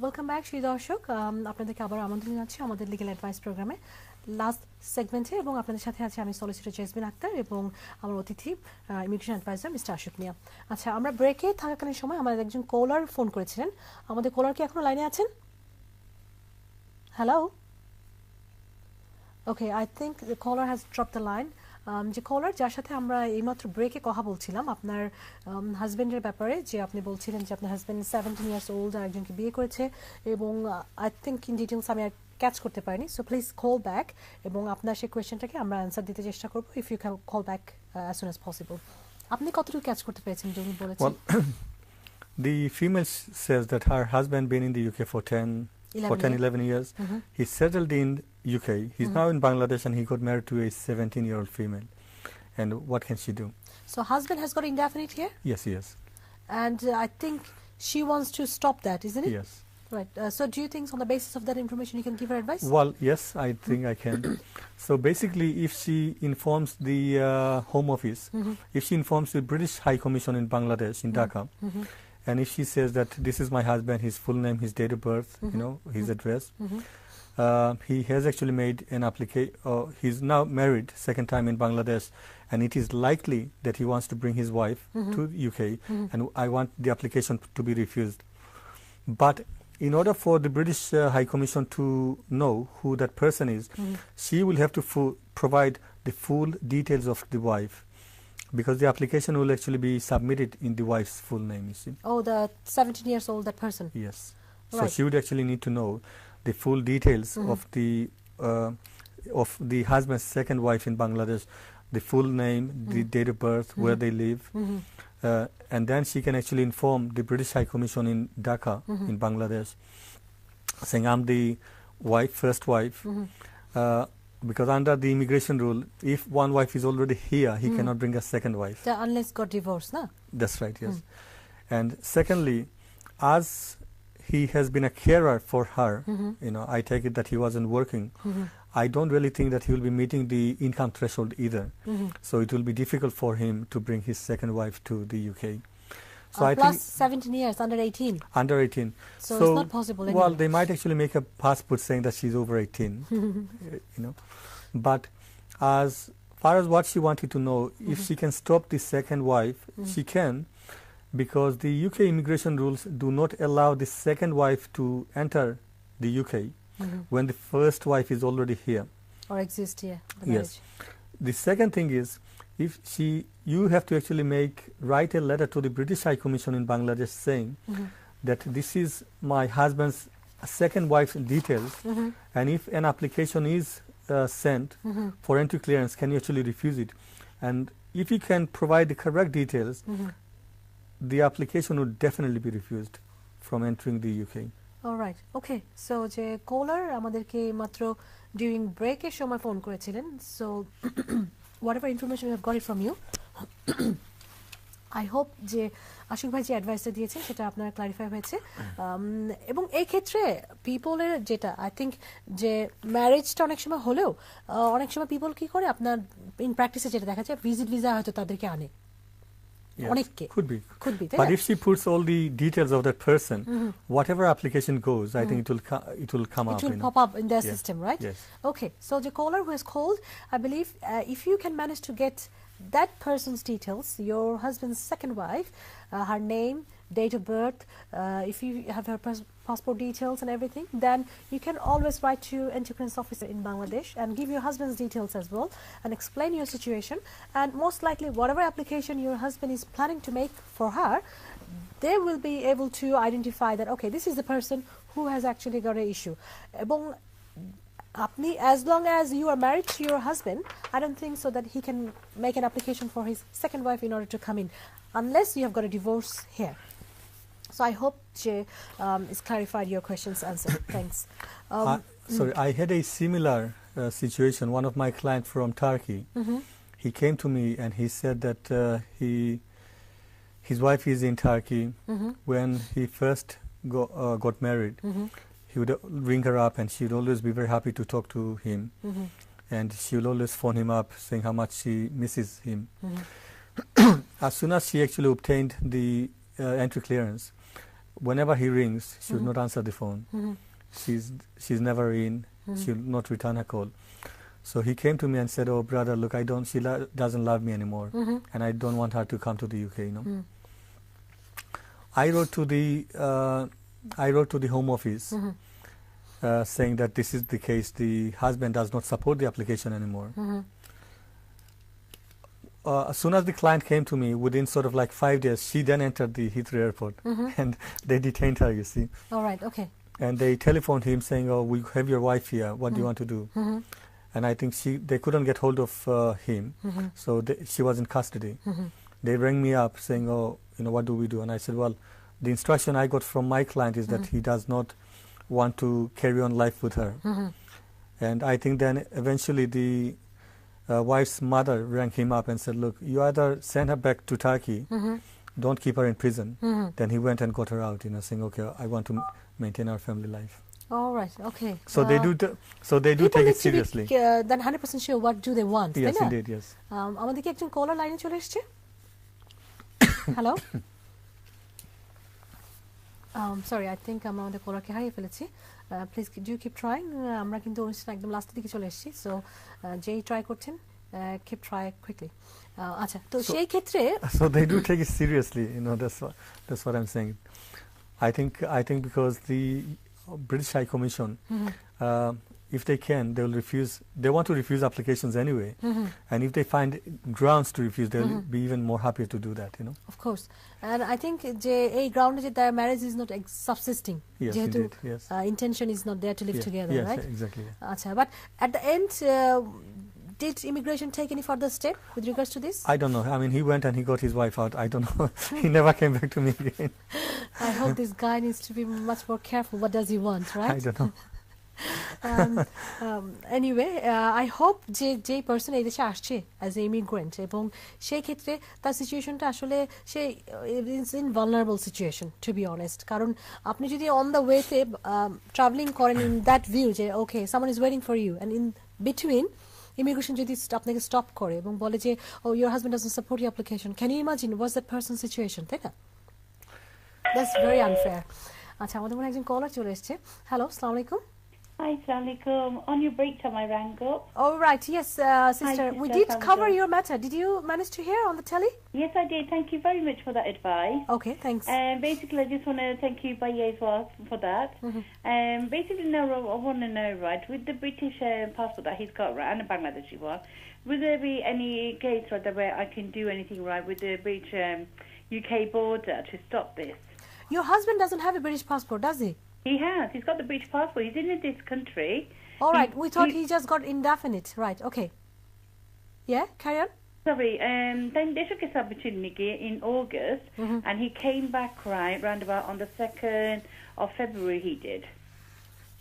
Welcome back Shri দর্শক, আপনাদেরকে আবার আমন্ত্রণ জানাচ্ছি আমাদের লিগ্যাল অ্যাডভাইস প্রোগ্রামে লাস্ট সেগমেন্টে, এবং আপনাদের সাথে আছে আমি সলিসিটর জেসমিন আক্তার এবং আমার অতিথি ইমিগ্রেশন অ্যাডভাইজার মিস্টার আশুক মিয়া। আচ্ছা, আমরা ব্রেকে থাকাকালীন সময় আমাদের একজন কলার ফোন করেছিলেন। আমাদের কলার কি এখনো লাইনে আছেন? Hello, okay, I think the caller has drop the line. যে কলার যার সাথে আমরা এইমাত্র ব্রেকে কথা বলছিলাম আপনার হাজব্যান্ডের ব্যাপারে, যে আপনি বলছিলেন যে আপনার হাজব্যান্ড 17 ইয়ার্স ওল্ড আর একজনকে বিয়ে করেছে, এবং আই থিঙ্ক ইন ডিটেলস আমি আর ক্যাচ করতে পারিনি। সো প্লিজ কল ব্যাক এবং আপনার সেই কোয়েশ্চেনটাকে আমরা অ্যান্সার দিতে চেষ্টা করবো if you can call back as soon as possible. আপনি কতটুকু ক্যাচ করতে পেরেছেন যে উনি বলেছেন? The female says that her husband been in the UK for 11 years. He's settled in UK. He's now in Bangladesh and he got married to a 17-year-old female. And what can she do? So husband has got indefinite here? Yes, yes. And I think she wants to stop that, isn't it? Yes. Right. So do you think on the basis of that information you can give her advice? Well, yes, I think I can. So basically, if she informs the Home Office, if she informs the British High Commission in Bangladesh, in Dhaka, and if she says that this is my husband, his full name, his date of birth, you know, his address, he has actually made an application. He's now married second time in Bangladesh, and it is likely that he wants to bring his wife to the UK, and I want the application to be refused. But in order for the British High Commission to know who that person is, she will have to provide the full details of the wife, because the application will actually be submitted in the wife's full name, you see. Oh, the 17 years old, that person. Yes. Right. So she would actually need to know the full details of the husband's second wife in Bangladesh, the full name, the date of birth, where they live, and then she can actually inform the British High Commission in Dhaka, in Bangladesh, saying I'm the first wife, because under the immigration rule, if one wife is already here, he cannot bring a second wife. Unless got divorced, no? That's right, yes. And secondly, as he has been a carer for her, you know, I take it that he wasn't working. I don't really think that he will be meeting the income threshold either. So it will be difficult for him to bring his second wife to the UK. So I plus think 17 years, under 18. Under 18. So it's not possible anyway. Well, they might actually make a passport saying that she's over 18, you know. But as far as what she wanted to know, if she can stop the second wife, she can, because the UK immigration rules do not allow the second wife to enter the UK when the first wife is already here. Or exist here. Yes. The second thing is, if you have to actually write a letter to the British High Commission in Bangladesh saying that this is my husband's second wife's details, and if an application is sent for entry clearance, can you actually refuse it? And if you can provide the correct details, the application would definitely be refused from entering the UK. Alright, okay. So যে কলার আমাদেরকে মাত্র during ব্রেকের সময় phone করেছিলেন, so whatever information we have got it from you, I hope যে আশুক ভাই যে অ্যাডভাইসটা দিয়েছেন সেটা আপনার ক্লারিফাই হয়েছে। এবং এই ক্ষেত্রে পিপলের যেটা আই থিঙ্ক যে ম্যারেজটা অনেক সময় হলেও অনেক সময় পিপল কি করে, আপনার ইন প্র্যাকটিসে যেটা দেখা যায় ভিজিট ভিসা হয়তো তাদেরকে আনে। Yes, could be. But if she puts all the details of that person, whatever application goes, I think it will come up. It will pop up in their system, right? Yes. Okay. So the caller who has called, I believe, if you can manage to get that person's details, your husband's second wife, her name, date of birth, if you have her passport details and everything, then you can always write to Anti-Clearance Officer in Bangladesh and give your husband's details as well and explain your situation, and most likely whatever application your husband is planning to make for her, they will be able to identify that, okay, this is the person who has actually got an issue. এবং আপনি, as long as you are married to your husband, I don't think so that he can make an application for his second wife in order to come in, unless you have got a divorce here. So I hope Jay is clarified your questions answered. Thanks. Sorry, I had a similar situation. One of my clients from Turkey, he came to me and he said that his wife is in Turkey. When he first got married, he would ring her up and she would always be very happy to talk to him. And she would always phone him up saying how much she misses him. As soon as she actually obtained the entry clearance, whenever he rings, she would not answer the phone. She's never in. She will not return a call. So he came to me and said, "Oh brother, look, she doesn't love me anymore, and I don't want her to come to the UK." I wrote to the Home Office saying that this is the case. The husband does not support the application anymore. As soon as the client came to me, within sort of like 5 days, she then entered the Heathrow airport, and they detained her, you see. All right, okay. And they telephoned him saying, "Oh, we have your wife here. What do you want to do?" And I think they couldn't get hold of him, so she was in custody. They rang me up saying, "Oh, what do we do?" And I said, "Well, the instruction I got from my client is that he does not want to carry on life with her." And I think then eventually the wife's mother rang him up and said, "Look, you either send her back to Turkey, don't keep her in prison." Then he went and got her out, saying, "Okay, I want to maintain our family life." All right, okay. So they do take it seriously. Then 100% sure what do they want. Yes, indeed, yes. আমাদের কি একজন কলার লাইনে চলে এসেছে? Hello, sorry, I think আমরা আমাদের কলারকে হারিয়ে ফেলেছি। Please do keep trying. আমরা কিন্তু অনুষ্ঠান একদম লাস্টের দিকে চলে এসেছি, সো যেই ট্রাই করছেন কিপ ট্রাই কুইকলি। আচ্ছা, তো সেই ক্ষেত্রে so they do take it seriously, that's what I'm saying. I think because the British High Commission, if they can, they want to refuse applications anyway, and if they find grounds to refuse, they'll be even more happier to do that, Of course, and I think a ground is that their marriage is not subsisting. Yes, indeed, yes. Intention is not there to live together, yes, right? Yes, exactly. Achha, but at the end, did immigration take any further step with regards to this? I don't know. I mean, he went and he got his wife out. I don't know. He never came back to me again. I hope this guy needs to be much more careful. What does he want, right? I don't know. Anyway, I hope যে person এই দেশে আসছে as a immigrant এবং সেই ক্ষেত্রে তার সিচুয়েশনটা আসলে সে is in vulnerable situation, to be honest. কারণ আপনি যদি অন দ্য ওয়েতে ট্রাভেলিং করেন ইন দ্যাট ভিউ যে okay someone is waiting for you, and in between immigration যদি আপনাকে স্টপ করে এবং বলে যে oh your husband doesn't support your application, can you imagine what's that person situation, তাই না? That's very unfair. আচ্ছা, আমাদের মনে একজন কলার চলে এসছে। হ্যালো, আসসালামু আলাইকুম। Hi, Assalamualaikum. On your break time, I rang up. Oh, right. Yes, sister. Hi, we sister, did how are cover you? your matter. Did you manage to hear on the telly? Yes, I did. Thank you very much for that advice. Okay, thanks. Basically, I just want to thank you, Baye, as well, for that. Basically, now I want to know, right, with the British passport that he's got, right, and the Bangladeshi one, will there be any case, right, where I can do anything, right, with the British UK border to stop this? Your husband doesn't have a British passport, does he? He has. He's got the British passport. He's in this country. All right. We thought he just got indefinite. Right. Okay. Yeah, carry on. Sorry, then they took his opportunity in August, and he came back, right, round about on the 2nd of February he did.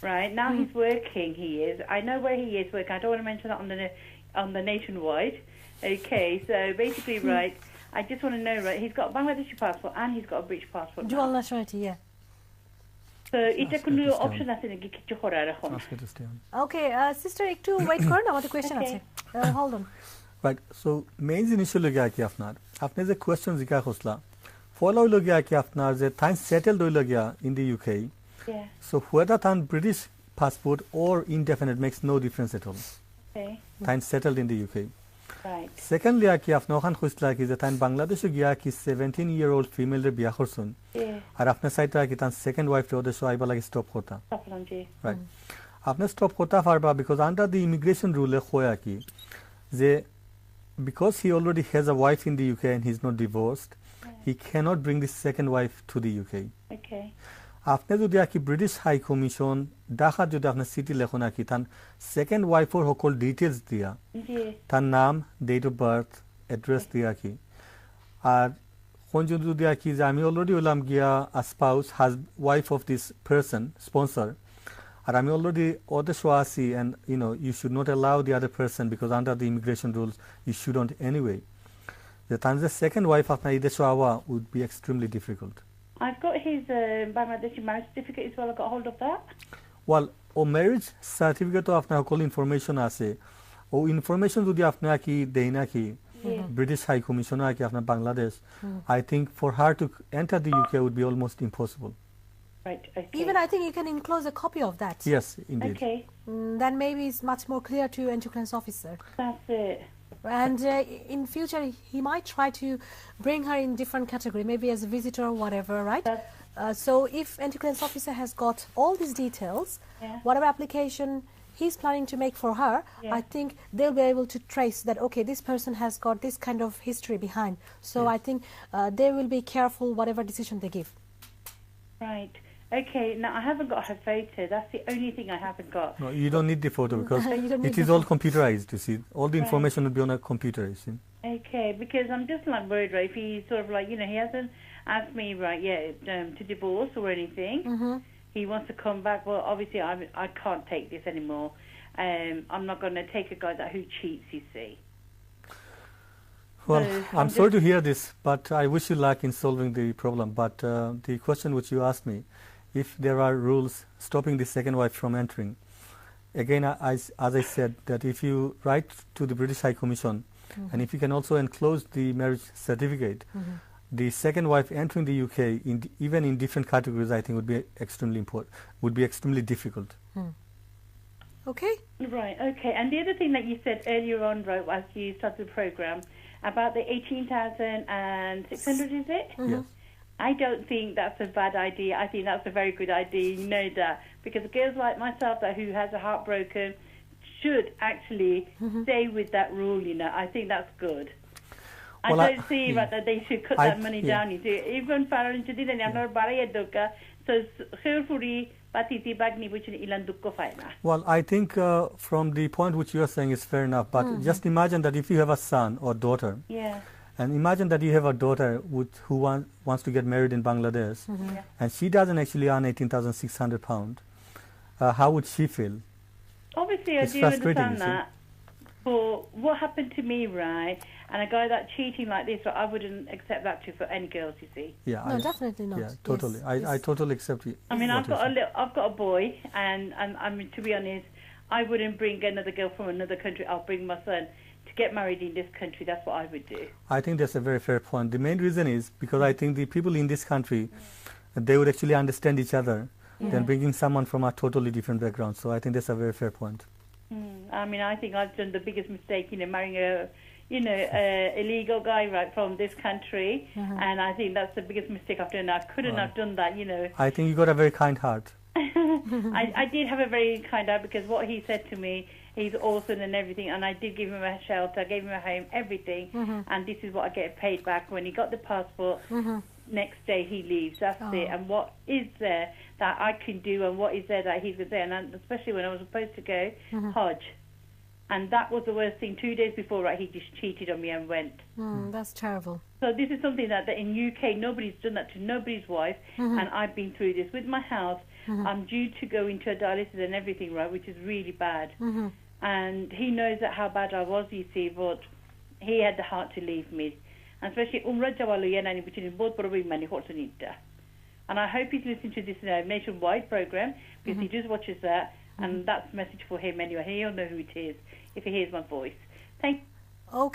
Right, now he's working, he is. I know where he is working. I don't want to mention that on the nationwide. Okay, so basically, right, I just want to know, right, he's got a Bangladeshi passport and he's got a British passport. Dual nationality, yeah. So এটা কোনো option আছে নাকি কিছু করার এখন? Okay, sister, একটু wait করুন, আমাদের কোয়েশ্চেন আছে। Hold on. Right, so main জিনিস হলো গিয়া কি আপনি যে কোয়েশ্চন জিজ্ঞাসা করছলা ফলো হলো গিয়া কি আপনার যে টাইম সেটেলড হইলো গিয়া in the UK. Yeah. So whether tan British passport or indefinite makes no difference at all. Okay. Time settled in the UK. Right. Secondly, কি আপনি ওখান খুঁজলা কি যে তান বাংলাদেশে গিয়া কি 17-year-old female রে বিয়া করছুন আর আপনার সাইডটা কি তান সেকেন্ড ওয়াইফ রে ওদের আইবা লাগি স্টপ করতা, রাইট? আপনি স্টপ করতে পারবা বিকজ আন্ডার দি ইমিগ্রেশন রুলে কয়া কি যে because he already has a wife in the UK and he's not divorced, he cannot bring the second wife to the UK. Okay. আপনি যদি কি ব্রিটিশ হাই কমিশন দেখা যদি আপনার সিটি লেখো নাকি তার সেকেন্ড ওয়াইফর সকল ডিটেলস দিয়া তার নাম, ডেট অফ বার্থ, অ্যাড্রেস দিয়া কি আর কোন যদি কি যে আমি অলরেডি হলাম গিয়া spouse wife of this person sponsor আর আমি অলরেডি ওদের শো আছি and you should not allow the other person because under the immigration rules you shouldn't anyway, যে তার যে সেকেন্ড ওয়াইফ আপনার এই দেশে আওয়া would be extremely difficult. I've got his Bangladeshi marriage certificate as well. I got hold of that. Well, o marriage certificate আপনার সকল information আছে, ও ইনফরমেশন যদি আপনার কি দেই নাকি ব্রিটিশ হাই কমিশনার কি আপনার Bangladesh, I think for her to enter the UK would be almost impossible. Right, okay. Even I think you can enclose a copy of that. Yes, indeed. Okay, Then maybe it's much more clear to entry clearance officer. that's it. And in future, he might try to bring her in different category, maybe as a visitor or whatever, right? So if entry clearance officer has got all these details, Yeah. whatever application he's planning to make for her, Yeah. I think they'll be able to trace that, okay, this person has got this kind of history behind. So I think they will be careful whatever decision they give. Right. Okay, now I haven't got her photo. That's the only thing I haven't got. No, you don't need the photo because You don't need it is the all computerized, you see. All the information will be on a computer, you see. Okay, because I'm just like worried, right? If he sort of like, he hasn't asked me, right, to divorce or anything. He wants to come back. Well, obviously, I can't take this anymore. I'm not going to take a guy who cheats, you see. Well, So I'm sorry to hear this, but I wish you luck in solving the problem. But the question which you asked me, if there are rules stopping the second wife from entering, again, as I said, that if you write to the British High Commission, and if you can also enclose the marriage certificate, the second wife entering the UK, even in different categories, I think would be extremely important, would be extremely difficult. Okay? Right, okay. And the other thing that you said earlier on, right, as you started the program, about the 18,600, is it? Yes. I don't think that's a bad idea. I think that's a very good idea. You know that. Because girls like myself who has a heart broken should actually stay with that rule, I think that's good. Well, I don't see that they should cut that money down. You see, even Faran Chidi and Yamar Barayadoka, so Herfuri, Patiti Bagni, which in Ilan Dukko Faina. Well, I think from the point which you are saying is fair enough, but just imagine that if you have a son or daughter, Yeah. and imagine that you have a daughter who wants to get married in Bangladesh, and she doesn't actually earn £18,600, how would she feel? Obviously, It's I do frustrating, understand you see. that. But what happened to me, right, and a guy that's cheating like this, I wouldn't accept that for any girls, you see. Yeah, No, definitely not. Yeah, totally. Yes, I totally accept it. I mean, I've got a boy, and I mean, to be honest, I wouldn't bring another girl from another country. I'll bring my son to get married in this country. That's what I would do. I think that's a very fair point. The main reason is because I think the people in this country, they would actually understand each other than bringing someone from a totally different background. So I think that's a very fair point. I mean, I think I've done the biggest mistake, marrying a, illegal guy right from this country, and I think that's the biggest mistake I've done. I couldn't have done that, I think you got a very kind heart. I did have a very kind heart because what he said to me, he's awesome and everything, and I did give him a shelter, gave him a home, everything, and this is what I get paid back. When he got the passport, next day he leaves. That's it. And what is there that I can do, and what is there that he's going to say, and especially when I was supposed to go Hajj. And that was the worst thing. 2 days before, right, he just cheated on me and went. That's terrible. So this is something that in UK, nobody's done that to nobody's wife, and I've been through this. With my house, I'm due to go into a dialysis and everything, right, which is really bad. And he knows that how bad I was, you see, but he had the heart to leave me. And especially Umrah Jawalu Yanani, which is both probably many Hortonita. And I hope he's listening to this nationwide program, because he just watches that, and that's a message for him anyway. He'll know who it is if he hears my voice. Thank you. Okay.